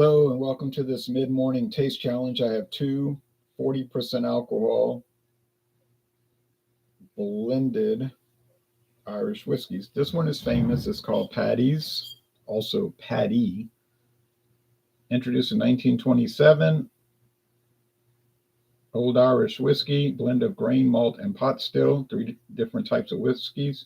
Hello and welcome to this mid-morning taste challenge. I have two 40% alcohol blended Irish whiskeys. This one is famous. It's called Paddy's, also Paddy. Introduced in 1927. Old Irish whiskey, blend of grain, malt, and pot still. Three different types of whiskeys.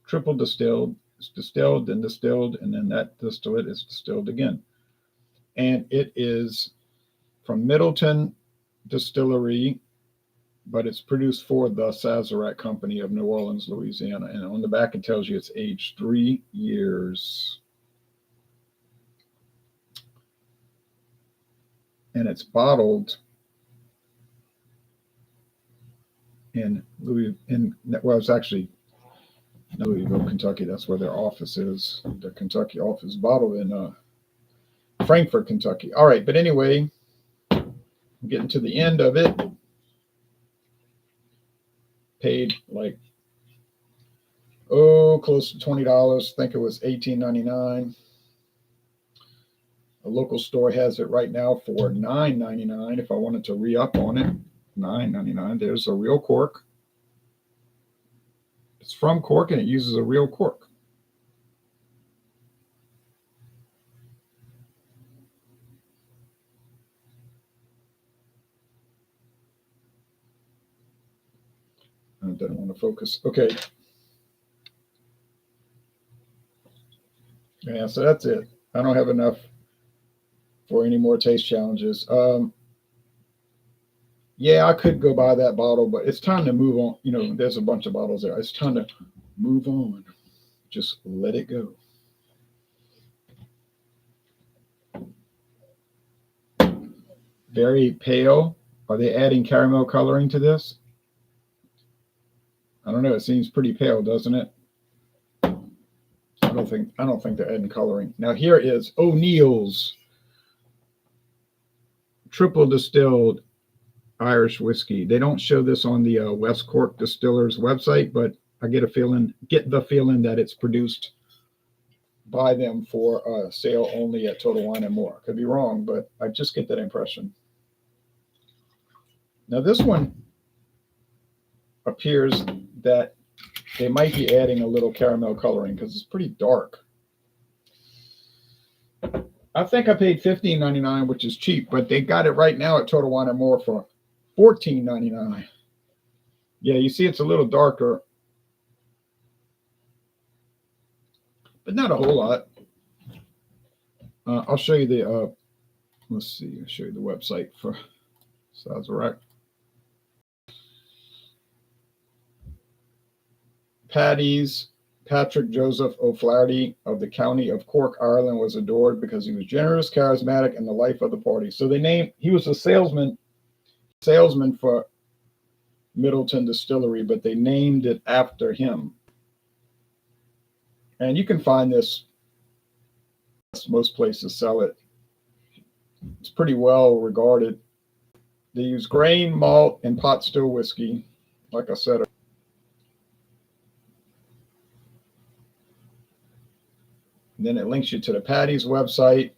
Triple distilled. It's distilled, then distilled, and then that distillate is distilled again. And it is from Middleton Distillery, but it's produced for the Sazerac Company of New Orleans, Louisiana. And on the back, it tells you it's aged 3 years. And it's bottled well, it's actually Louisville, Kentucky. That's where their office is. Their Kentucky office, bottled in Frankfort, Kentucky. All right, but anyway, I'm getting to the end of it. Paid like close to $20. I think it was $18.99. A local store has it right now for $9.99. If I wanted to re-up on it, $9.99. There's a real cork. It's from cork and it uses a real cork. I didn't want to focus. Okay. Yeah, so that's it. I don't have enough for any more taste challenges. Yeah, I could go buy that bottle, but it's time to move on. You know, there's a bunch of bottles there. It's time to move on. Just let it go. Very pale. Are they adding caramel coloring to this? I don't know. It seems pretty pale, doesn't it? I don't think they're adding coloring. Now here is O'Neill's triple distilled Irish whiskey. They don't show this on the West Cork Distillers website, but I get the feeling that it's produced by them for sale only at Total Wine and More. Could be wrong, but I just get that impression. Now this one appears that they might be adding a little caramel coloring because it's pretty dark. I think I paid $15.99, which is cheap, but they got it right now at Total Wine and More for $14.99. Yeah, you see it's a little darker, but not a whole lot. I'll show you the, let's see, I'll show you the website for Sazerac. Paddy's Patrick Joseph O'Flaherty of the county of Cork, Ireland, was adored because he was generous, charismatic, and the life of the party. So he was a salesman for Middleton Distillery, but they named it after him. And you can find this, most places sell it. It's pretty well regarded. They use grain, malt, and pot still whiskey, like I said. And then it links you to the Paddy's website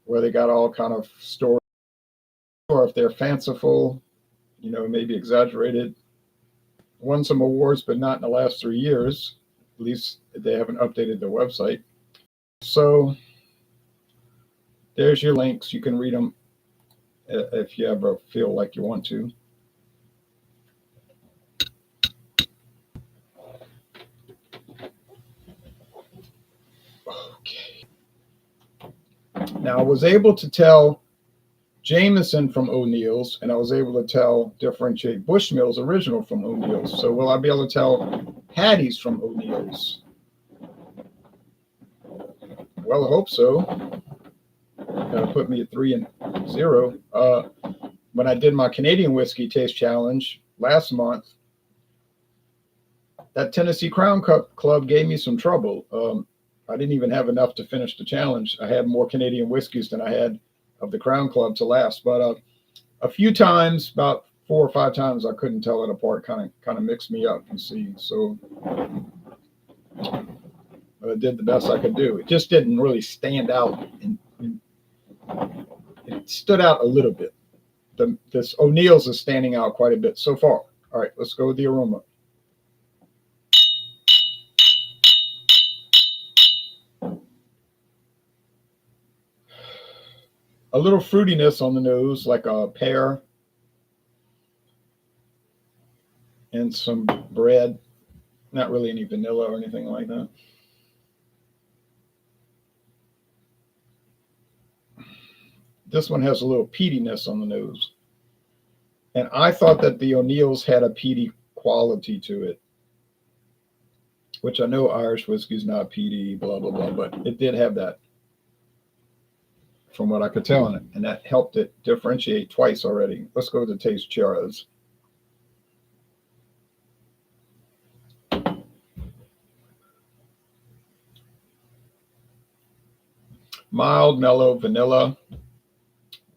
where they got all kind of stories, or if they're fanciful, you know, maybe exaggerated. Won some awards, but not in the last 3 years. At least they haven't updated their website. So there's your links. You can read them if you ever feel like you want to. Okay. Now I was able to tell Jameson from O'Neill's, and I was able to differentiate Bushmills original from O'Neill's. So will I be able to tell Paddy's from O'Neill's? Well, I hope so. That'll put me at 3-0. When I did my Canadian whiskey taste challenge last month, that Tennessee Crown Club gave me some trouble. I didn't even have enough to finish the challenge. I had more Canadian whiskeys than I had of the Crown Club to last, but a few times, about 4 or 5 times, I couldn't tell it apart. Kind of mixed me up, you see. So I did the best I could do. It just didn't really stand out it stood out a little bit. This O'Neill's is standing out quite a bit so far. All right, let's go with the aroma. A little fruitiness on the nose, like a pear and some bread. Not really any vanilla or anything like that. This one has a little peatiness on the nose. And I thought that the O'Neill's had a peaty quality to it, which I know Irish whiskey is not peaty, blah, blah, blah, but it did have that from what I could tell in it. And that helped it differentiate twice already. Let's go to taste Chiara's. Mild, mellow, vanilla,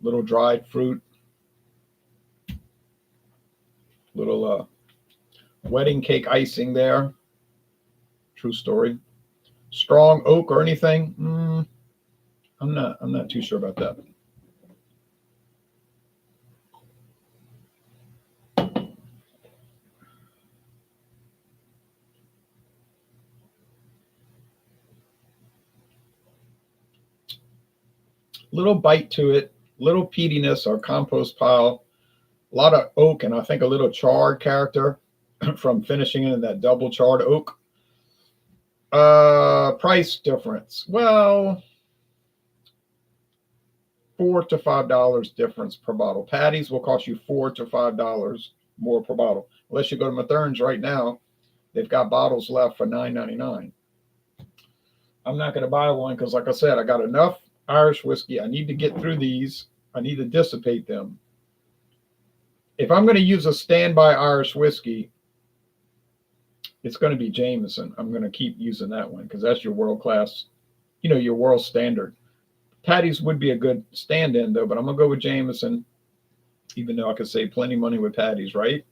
little dried fruit, little wedding cake icing there. True story. Strong oak or anything? I'm not too sure about that. Little bite to it, little peatiness or compost pile, a lot of oak, and I think a little charred character from finishing it in that double charred oak. Price difference. Well, $4 to $5 difference per bottle. Paddy's will cost you $4 to $5 more per bottle. Unless you go to Mathern's right now, they've got bottles left for $9.99. I'm not going to buy one because, like I said, I got enough Irish whiskey. I need to get through these. I need to dissipate them. If I'm going to use a standby Irish whiskey, it's going to be Jameson. I'm going to keep using that one because that's your world class, your world standard. Paddy's would be a good stand-in though, but I'm going to go with Jameson, even though I could save plenty of money with Paddy's, right?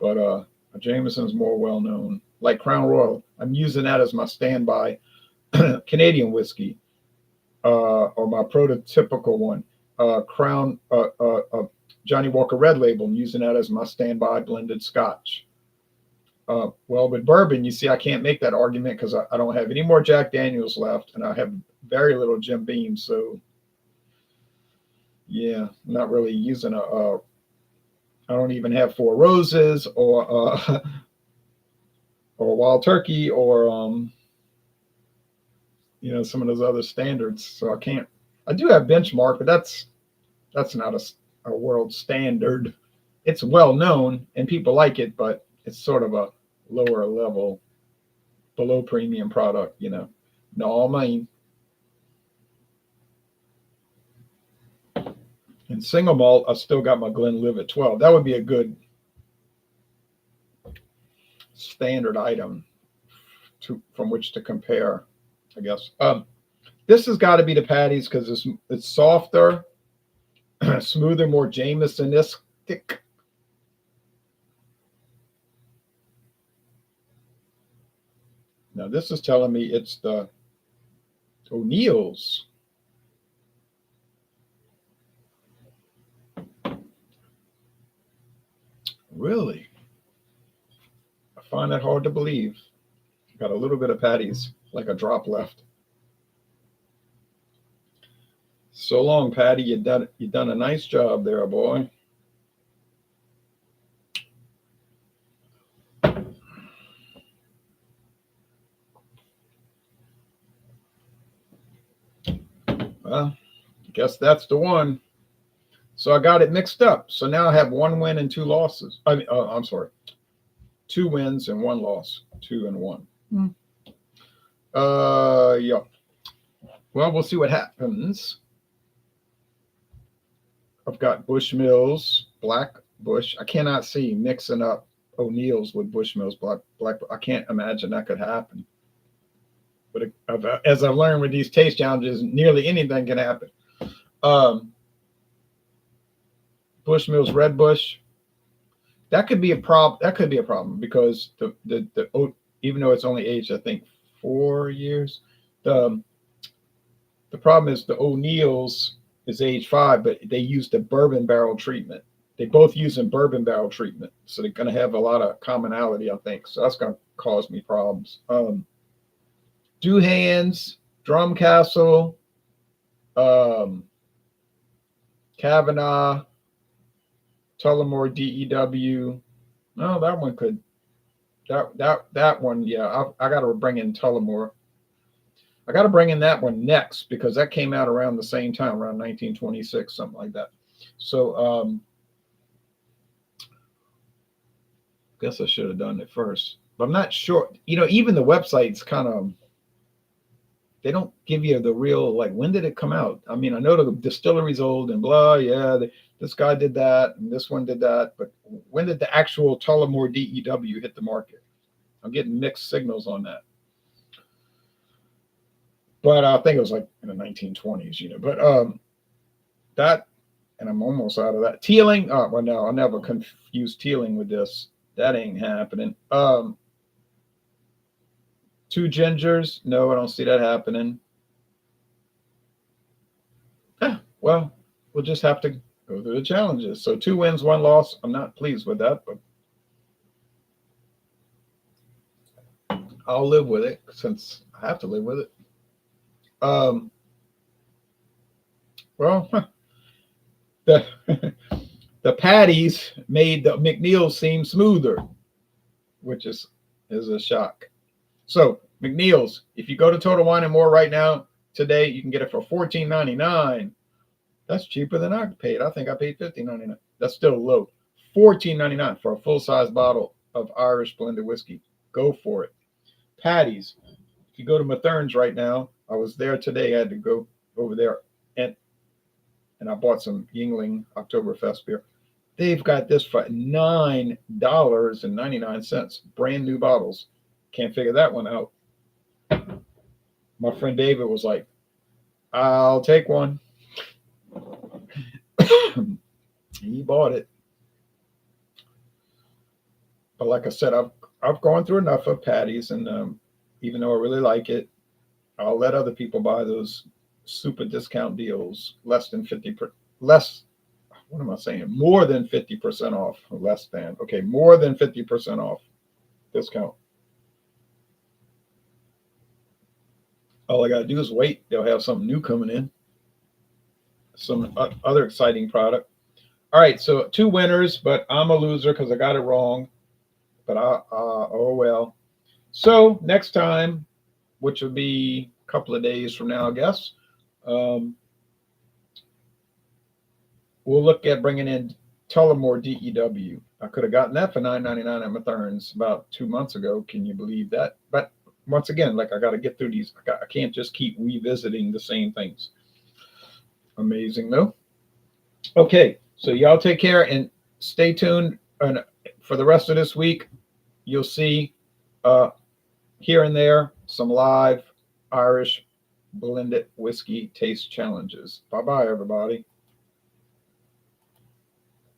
But Jameson's more well-known. Like Crown Royal, I'm using that as my standby Canadian whiskey. Or my prototypical one, Crown Johnny Walker Red Label. I'm using that as my standby blended Scotch. Well, with bourbon, you see, I can't make that argument because I don't have any more Jack Daniels left, and I have very little Jim Beam. So, yeah, I'm not really using I don't even have Four Roses or Wild Turkey or some of those other standards. So I do have Benchmark, but that's not a world standard. It's well known and people like it, but it's sort of a lower level, below premium product, No, I mean. And single malt, I still got my Glenlivet 12. That would be a good standard item from which to compare, I guess. This has got to be the Paddy's because it's softer, smoother, more Jamesonistic. Now this is telling me it's the O'Neill's. Really? I find that hard to believe. Got a little bit of Paddy's, like a drop left. So long, Paddy. You done a nice job there, boy. Well, I guess that's the one. So I got it mixed up. So now I have 1 win and 2 losses. I'm sorry. 2 wins and 1 loss. 2 and 1. Yeah. Well, we'll see what happens. I've got Bushmills, Black Bush. I cannot see mixing up O'Neill's with Bushmills, Black. I can't imagine that could happen. But as I've learned with these taste challenges, nearly anything can happen. Bushmills, Red Bush. That could be a problem. That could be a problem because the even though it's only aged, I think 4 years, the problem is the O'Neill's is age 5, but they use the bourbon barrel treatment. They both using bourbon barrel treatment, so they're going to have a lot of commonality, I think. So that's going to cause me problems. Duhan's, Drumcastle, um, Kavanaugh, Tullamore DEW. No, that one could. That one, yeah. I got to bring in Tullamore. I got to bring in that one next because that came out around the same time, around 1926, something like that. So, guess I should have done it first, but I'm not sure. Even the websites kind of, they don't give you the real, like, when did it come out? I mean, I know the distillery's old and blah, yeah, this guy did that and this one did that, but when did the actual Tullamore DEW hit the market? I'm getting mixed signals on that. But I think it was like in the 1920s, But that, and I'm almost out of that. Teeling, well, no, I'll never confuse Teeling with this. That ain't happening. Two Gingers, no, I don't see that happening. Well, we'll just have to go through the challenges. So 2 wins, 1 loss. I'm not pleased with that, but I'll live with it since I have to live with it. Well, the the Paddies made the McNeil's seem smoother, which is a shock. So McNeil's, if you go to Total Wine and More right now, today, you can get it for $14.99. That's cheaper than I paid. I think I paid $15.99. That's still low. $14.99 for a full-size bottle of Irish blended whiskey. Go for it. Paddy's. If you go to Mathern's right now, I was there today. I had to go over there and I bought some Yingling Oktoberfest beer. They've got this for $9.99. Brand new bottles. Can't figure that one out. My friend David was like, I'll take one. He bought it. But like I said, I've gone through enough of Paddy's, and even though I really like it, I'll let other people buy those super discount deals, less than 50%, less, what am I saying? More than 50% off, less than, okay, more than 50% off discount. All I got to do is wait. They'll have something new coming in, some other exciting product. All right, so 2 winners, but I'm a loser because I got it wrong. But oh well. So next time, which will be a couple of days from now, I guess, we'll look at bringing in Tullamore DEW. I could have gotten that for $9.99 at Mathern's about 2 months ago. Can you believe that? But once again, like, I got to get through these. I can't just keep revisiting the same things. Amazing, though. Okay, so y'all take care and stay tuned. And for the rest of this week, you'll see here and there some live Irish blended whiskey taste challenges. Bye-bye, everybody.